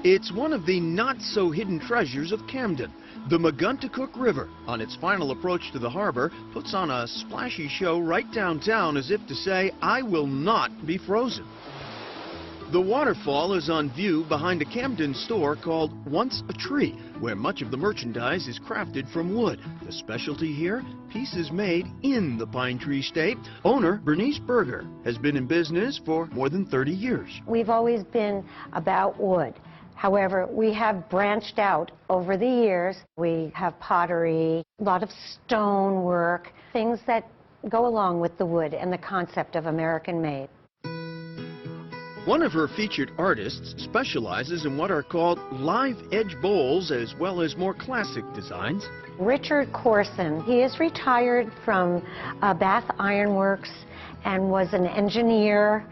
It's one of the not-so-hidden treasures of Camden. The Maguntacook River, on its final approach to the harbor, puts on a splashy show right downtown as if to say, I will not be frozen. The waterfall is on view behind a Camden store called Once a Tree, where much of the merchandise is crafted from wood. The specialty here, pieces made in the pine tree state. Owner Bernice Berger has been in business for more than 30 years. We've always been about wood. However, we have branched out over the years. We have pottery, a lot of stone work, things that go along with the wood and the concept of American made. One of her featured artists specializes in what are called live edge bowls as well as more classic designs. Richard Corson, he is retired from Bath Ironworks and was an engineer.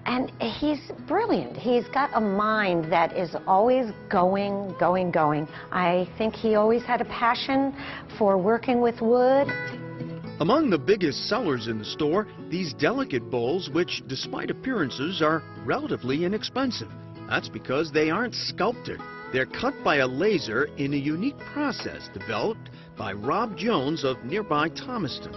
And he's brilliant. He's got a mind that is always going. I think he always had a passion for working with wood. Among the biggest sellers in the store, these delicate bowls, which, despite appearances, are relatively inexpensive. That's because they aren't sculpted. They're cut by a laser in a unique process developed by Rob Jones of nearby Thomaston.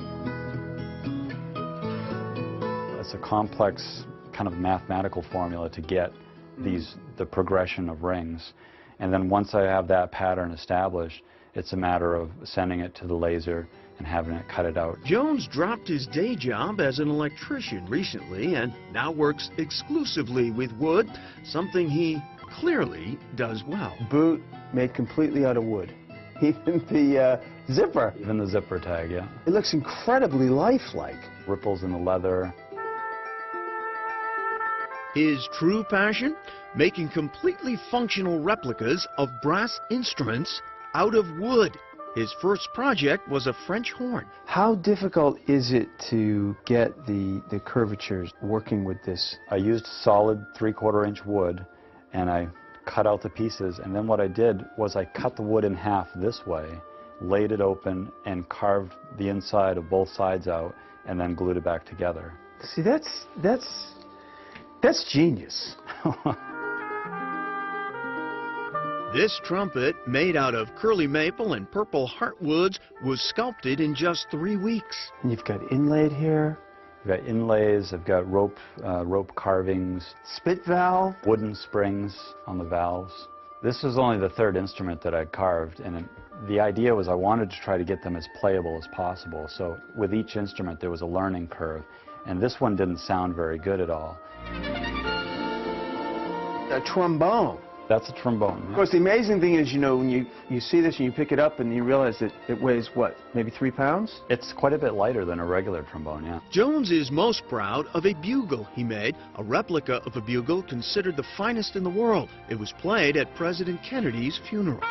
It's a complex kind of mathematical formula to get the progression of rings, and then once I have that pattern established, it's a matter of sending it to the laser and having it cut it out. Jones dropped his day job as an electrician recently and now works exclusively with wood, something he clearly does well. Boot made completely out of wood. Even the zipper. Even the zipper tag, yeah. It looks incredibly lifelike. Ripples in the leather. His true passion? Making completely functional replicas of brass instruments out of wood. His first project was a French horn. How difficult is it to get the curvatures working with this? I used solid 3/4 inch wood and I cut out the pieces, and then what I did was I cut the wood in half this way, laid it open and carved the inside of both sides out and then glued it back together. See, that's genius. This trumpet, made out of curly maple and purple heartwoods, was sculpted in just 3 weeks. And you've got inlaid here. I've got inlays, I've got rope carvings. Spit valve. Wooden springs on the valves. This was only the third instrument that I carved, and the idea was I wanted to try to get them as playable as possible. So with each instrument there was a learning curve, and this one didn't sound very good at all. A trombone. That's a trombone. Of course, the amazing thing is, you know, when you see this and you pick it up and you realize that it weighs, what, maybe 3 pounds? It's quite a bit lighter than a regular trombone, yeah. Jones is most proud of a bugle he made, a replica of a bugle considered the finest in the world. It was played at President Kennedy's funeral.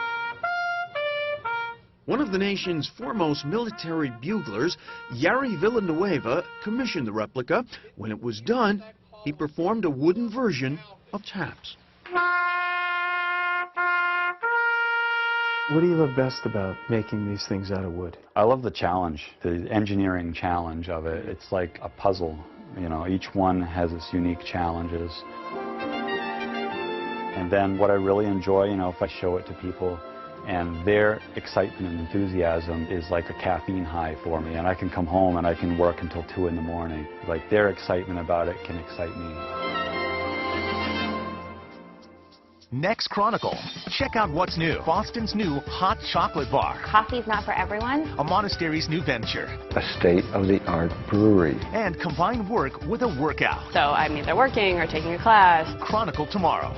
One of the nation's foremost military buglers, Jari Villanueva, commissioned the replica. When it was done, he performed a wooden version of taps. What do you love best about making these things out of wood? I love the challenge, the engineering challenge of it. It's like a puzzle. You know, each one has its unique challenges. And then what I really enjoy, you know, if I show it to people, and their excitement and enthusiasm is like a caffeine high for me, and I can come home and I can work until 2 in the morning. Like, their excitement about it can excite me. Next Chronicle. Check out what's new. Boston's new hot chocolate bar. Coffee's not for everyone. A monastery's new venture. A state-of-the-art brewery. And combine work with a workout. So I'm either working or taking a class. Chronicle tomorrow.